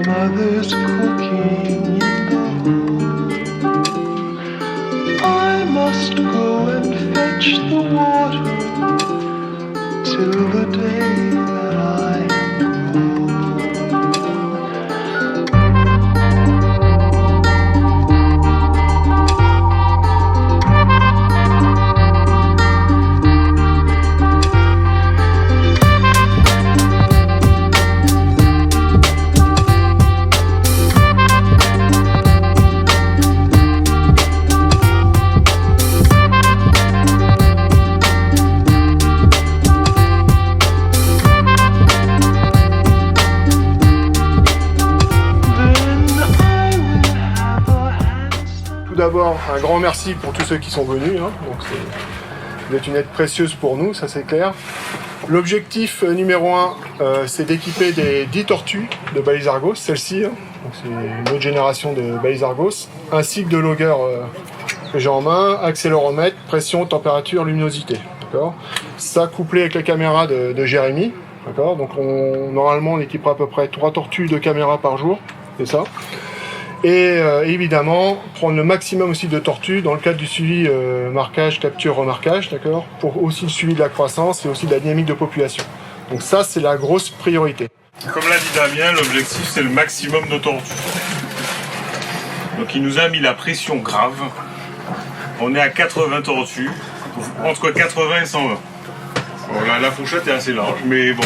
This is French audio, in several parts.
mother's cooking in the home. I must go and fetch the water till the day that I am grown. D'abord, un grand merci pour tous ceux qui sont venus. Donc vous êtes une aide précieuse pour nous, ça c'est clair. L'objectif numéro 1, c'est d'équiper des 10 tortues de balises Argos, celle-ci. Donc c'est une autre génération de balises Argos, ainsi que de loggers que j'ai en main, accéléromètre, pression, température, luminosité. D'accord. Ça couplé avec la caméra de Jérémy. D'accord. Donc normalement on équipera à peu près 3 tortues de caméras par jour, c'est ça. Et évidemment, prendre le maximum aussi de tortues dans le cadre du suivi marquage, capture, remarquage, d'accord, pour aussi le suivi de la croissance et aussi de la dynamique de population. Donc ça, c'est la grosse priorité. Comme l'a dit Damien, l'objectif, c'est le maximum de tortues. Donc il nous a mis la pression grave. On est à 80 tortues, entre 80 et 120. Bon, là, la fourchette est assez large, mais bon,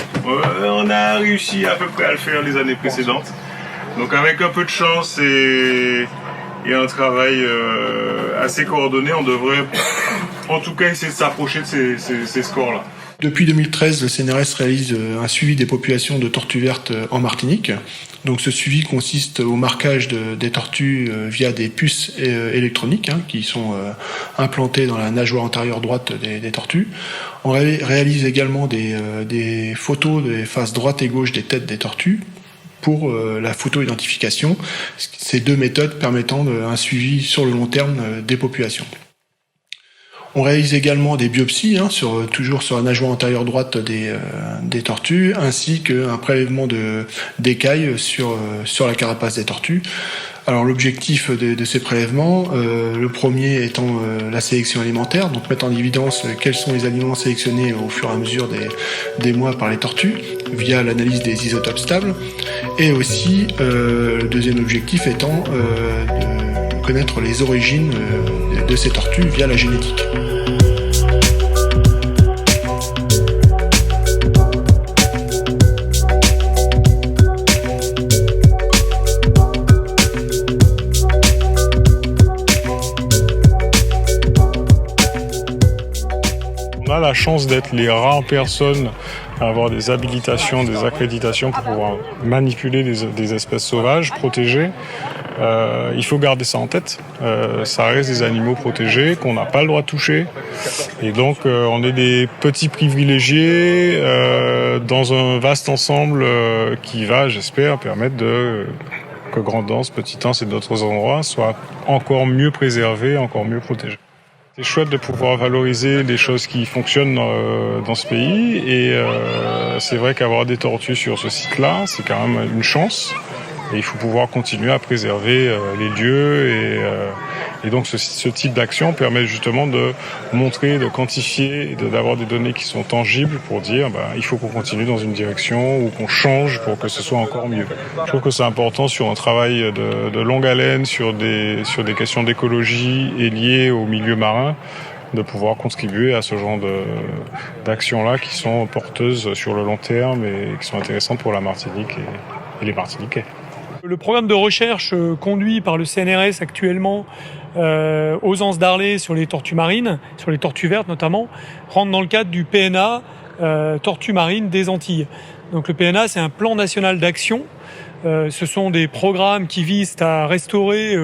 on a réussi à peu près à le faire les années précédentes. Donc avec un peu de chance et un travail assez coordonné, on devrait en tout cas essayer de s'approcher de ces scores-là. Depuis 2013, le CNRS réalise un suivi des populations de tortues vertes en Martinique. Donc ce suivi consiste au marquage des tortues via des puces électroniques qui sont implantées dans la nageoire antérieure droite des tortues. On réalise également des photos des faces droite et gauche des têtes des tortues pour la photo-identification, ces deux méthodes permettant un suivi sur le long terme des populations. On réalise également des biopsies, toujours sur la nageoire antérieure droite des tortues, ainsi qu'un prélèvement d'écailles sur la carapace des tortues. Alors l'objectif de ces prélèvements, le premier étant la sélection alimentaire, donc mettre en évidence quels sont les aliments sélectionnés au fur et à mesure des mois par les tortues, via l'analyse des isotopes stables, et aussi le deuxième objectif étant de connaître les origines de ces tortues via la génétique. On a la chance d'être les rares personnes à avoir des habilitations, des accréditations pour pouvoir manipuler des espèces sauvages, protégées. Il faut garder ça en tête. Ça reste des animaux protégés qu'on n'a pas le droit de toucher. Et donc, on est des petits privilégiés dans un vaste ensemble qui va, j'espère, permettre que Grande Anse, Petite Anse et d'autres endroits soient encore mieux préservés, encore mieux protégés. C'est chouette de pouvoir valoriser les choses qui fonctionnent dans ce pays et c'est vrai qu'avoir des tortues sur ce site-là, c'est quand même une chance et il faut pouvoir continuer à préserver les lieux et donc ce type d'action permet justement de montrer, de quantifier, d'avoir des données qui sont tangibles pour dire il faut qu'on continue dans une direction ou qu'on change pour que ce soit encore mieux. Je trouve que c'est important sur un travail de longue haleine, sur des questions d'écologie et liées au milieu marin, de pouvoir contribuer à ce genre d'actions-là qui sont porteuses sur le long terme et qui sont intéressantes pour la Martinique et les Martiniquais. Le programme de recherche conduit par le CNRS actuellement aux Anses d'Arlet sur les tortues marines, sur les tortues vertes notamment, rentre dans le cadre du PNA Tortues marines des Antilles. Donc le PNA, c'est un plan national d'action. Ce sont des programmes qui visent à restaurer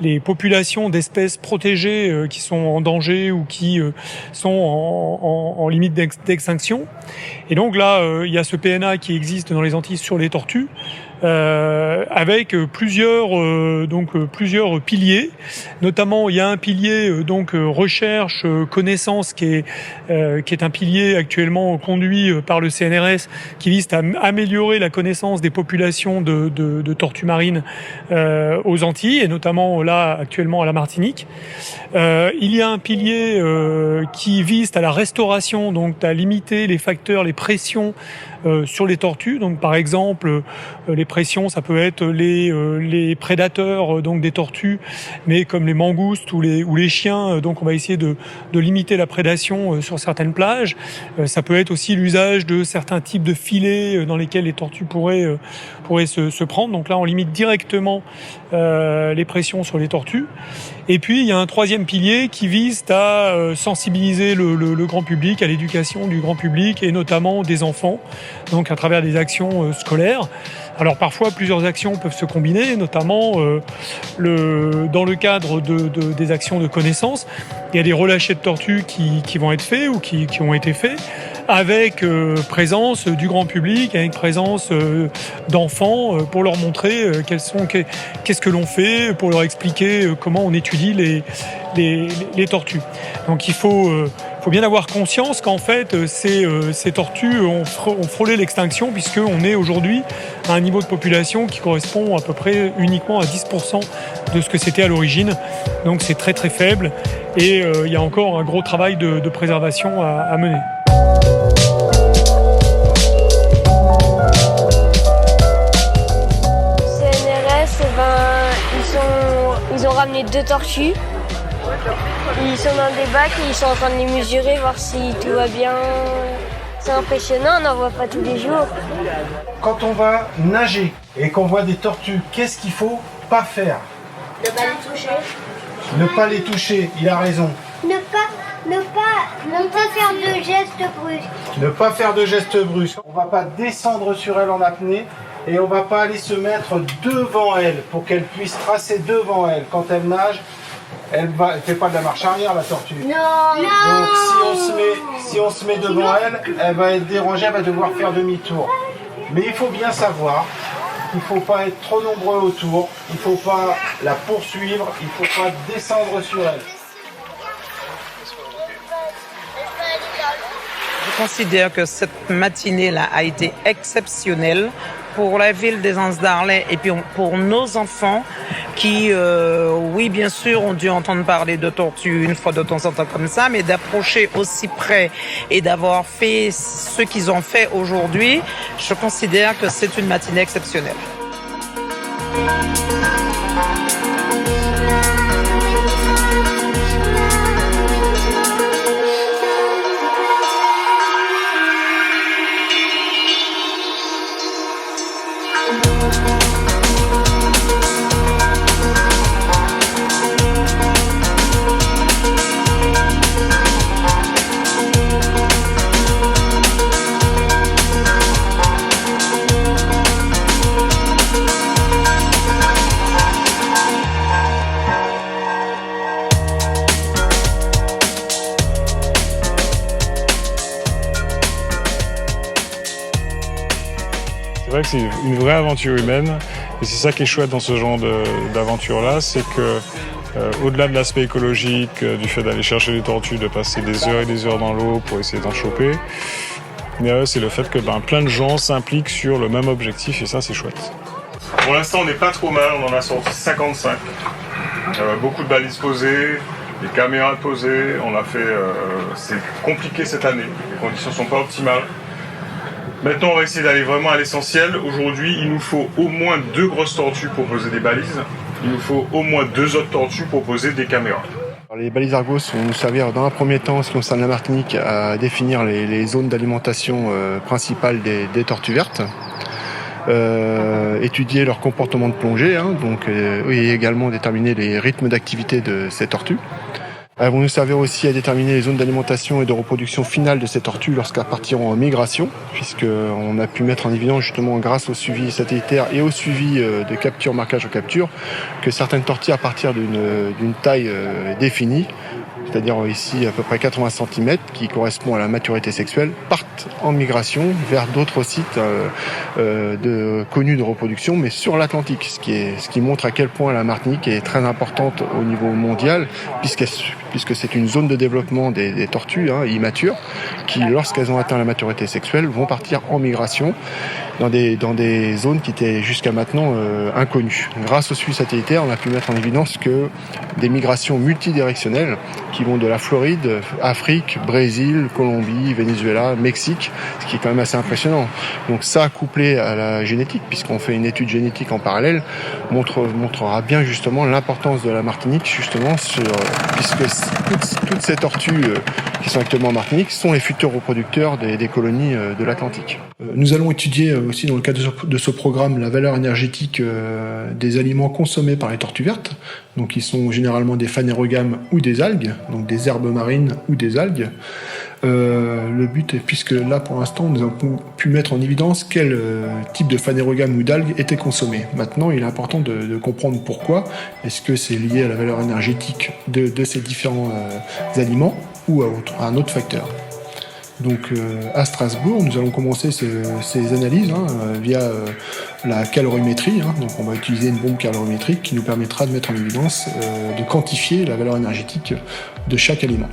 les populations d'espèces protégées qui sont en danger ou qui sont en limite d'extinction. Et donc là, il y a ce PNA qui existe dans les Antilles sur les tortues. avec plusieurs piliers. Notamment, il y a un pilier recherche, connaissance qui est un pilier actuellement conduit par le CNRS qui vise à améliorer la connaissance des populations de tortues marines aux Antilles et notamment là actuellement à la Martinique. Il y a un pilier qui vise à la restauration, donc à limiter les facteurs, les pressions sur les tortues. Donc par exemple, les pressions, ça peut être les prédateurs donc des tortues, mais comme les mangoustes ou les chiens. Donc on va essayer de limiter la prédation sur certaines plages. Ça peut être aussi l'usage de certains types de filets dans lesquels les tortues pourraient se prendre. Donc là, on limite directement les pressions sur les tortues. Et puis, il y a un troisième pilier qui vise à sensibiliser le grand public, à l'éducation du grand public et notamment des enfants, donc à travers des actions scolaires. Alors parfois, plusieurs actions peuvent se combiner, notamment dans le cadre des actions de connaissance. Il y a des relâchers de tortues qui vont être faits ou qui ont été faits, avec présence du grand public, avec présence d'enfants pour leur montrer qu'est-ce que l'on fait, pour leur expliquer comment on étudie les tortues. Donc il faut bien avoir conscience qu'en fait ces tortues ont frôlé l'extinction, puisqu'on est aujourd'hui à un niveau de population qui correspond à peu près uniquement à 10% de ce que c'était à l'origine. Donc c'est très très faible et il y a encore un gros travail de préservation à mener. CNRS, ils ont ramené 2 tortues. Ils sont dans des bacs et ils sont en train de les mesurer, voir si tout va bien. C'est impressionnant, on n'en voit pas tous les jours. Quand on va nager et qu'on voit des tortues, qu'est-ce qu'il faut pas faire? Ne pas les toucher. Ne pas les toucher, il a raison. Ne pas faire de gestes brusques. Ne pas faire de gestes brusques. On va pas descendre sur elle en apnée et on va pas aller se mettre devant elle pour qu'elle puisse tracer devant elle. Quand elle nage, elle fait pas de la marche arrière, la tortue. Non. Donc si on se met devant elle, elle va être dérangée, elle va devoir faire demi-tour. Mais il faut bien savoir qu'il ne faut pas être trop nombreux autour, il ne faut pas la poursuivre, il ne faut pas descendre sur elle. Je considère que cette matinée-là a été exceptionnelle pour la ville des Anses d'Arlet et puis pour nos enfants qui, oui, bien sûr, ont dû entendre parler de tortues une fois de temps en temps comme ça, mais d'approcher aussi près et d'avoir fait ce qu'ils ont fait aujourd'hui, je considère que c'est une matinée exceptionnelle. C'est vrai que c'est une vraie aventure humaine et c'est ça qui est chouette dans ce genre d'aventure-là, c'est que au-delà de l'aspect écologique, du fait d'aller chercher les tortues, de passer des heures et des heures dans l'eau pour essayer d'en choper, mais c'est le fait que plein de gens s'impliquent sur le même objectif et ça c'est chouette. Pour l'instant on n'est pas trop mal, on en a sorti 55. Beaucoup de balises posées, des caméras posées, on a fait... c'est compliqué cette année, les conditions sont pas optimales. Maintenant, on va essayer d'aller vraiment à l'essentiel. Aujourd'hui, il nous faut au moins 2 grosses tortues pour poser des balises. Il nous faut au moins 2 autres tortues pour poser des caméras. Alors, les balises Argos vont nous servir dans un premier temps, en ce qui concerne la Martinique, à définir les zones d'alimentation principales des tortues vertes. Étudier leur comportement de plongée, et également déterminer les rythmes d'activité de ces tortues. Elles vont nous servir aussi à déterminer les zones d'alimentation et de reproduction finale de ces tortues lorsqu'elles partiront en migration, puisqu'on a pu mettre en évidence justement grâce au suivi satellitaire et au suivi de capture, marquage en capture, que certaines tortues à partir d'une taille définie c'est-à-dire ici à peu près 80 cm, qui correspond à la maturité sexuelle, partent en migration vers d'autres sites connus de reproduction, mais sur l'Atlantique, ce qui montre à quel point la Martinique est très importante au niveau mondial, puisque c'est une zone de développement des tortues immatures, qui, lorsqu'elles ont atteint la maturité sexuelle, vont partir en migration dans des zones qui étaient jusqu'à maintenant inconnues. Grâce au suivi satellitaire, on a pu mettre en évidence que des migrations multidirectionnelles qui vont de la Floride, Afrique, Brésil, Colombie, Venezuela, Mexique, ce qui est quand même assez impressionnant. Donc ça, couplé à la génétique, puisqu'on fait une étude génétique en parallèle, montrera bien justement l'importance de la Martinique, justement, puisque toutes ces tortues qui sont actuellement en Martinique sont les futurs reproducteurs des colonies de l'Atlantique. Nous allons étudier aussi dans le cadre de ce programme la valeur énergétique des aliments consommés par les tortues vertes, donc qui sont généralement des phanérogames ou des algues, donc des herbes marines ou des algues. Le but est, puisque là pour l'instant nous avons pu mettre en évidence quel type de phanérogame ou d'algues était consommé. Maintenant il est important de comprendre pourquoi. Est-ce que c'est lié à la valeur énergétique de ces différents aliments ou à un autre facteur? Donc à Strasbourg, nous allons commencer ces analyses via la calorimétrie. Donc on va utiliser une bombe calorimétrique qui nous permettra de mettre en évidence, de quantifier la valeur énergétique de chaque aliment.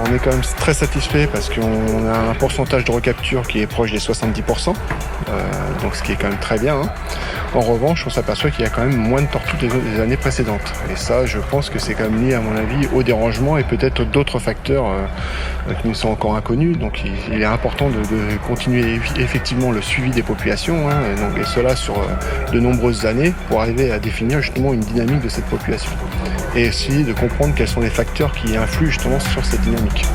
On est quand même très satisfait parce qu'on a un pourcentage de recapture qui est proche des 70%, donc ce qui est quand même très bien. En revanche, on s'aperçoit qu'il y a quand même moins de tortues des années précédentes. Et ça, je pense que c'est quand même lié, à mon avis, au dérangement et peut-être d'autres facteurs qui nous sont encore inconnus. Donc il est important de continuer effectivement le suivi des populations, et cela sur de nombreuses années, pour arriver à définir justement une dynamique de cette population. Et essayer de comprendre quels sont les facteurs qui influent justement sur cette dynamique.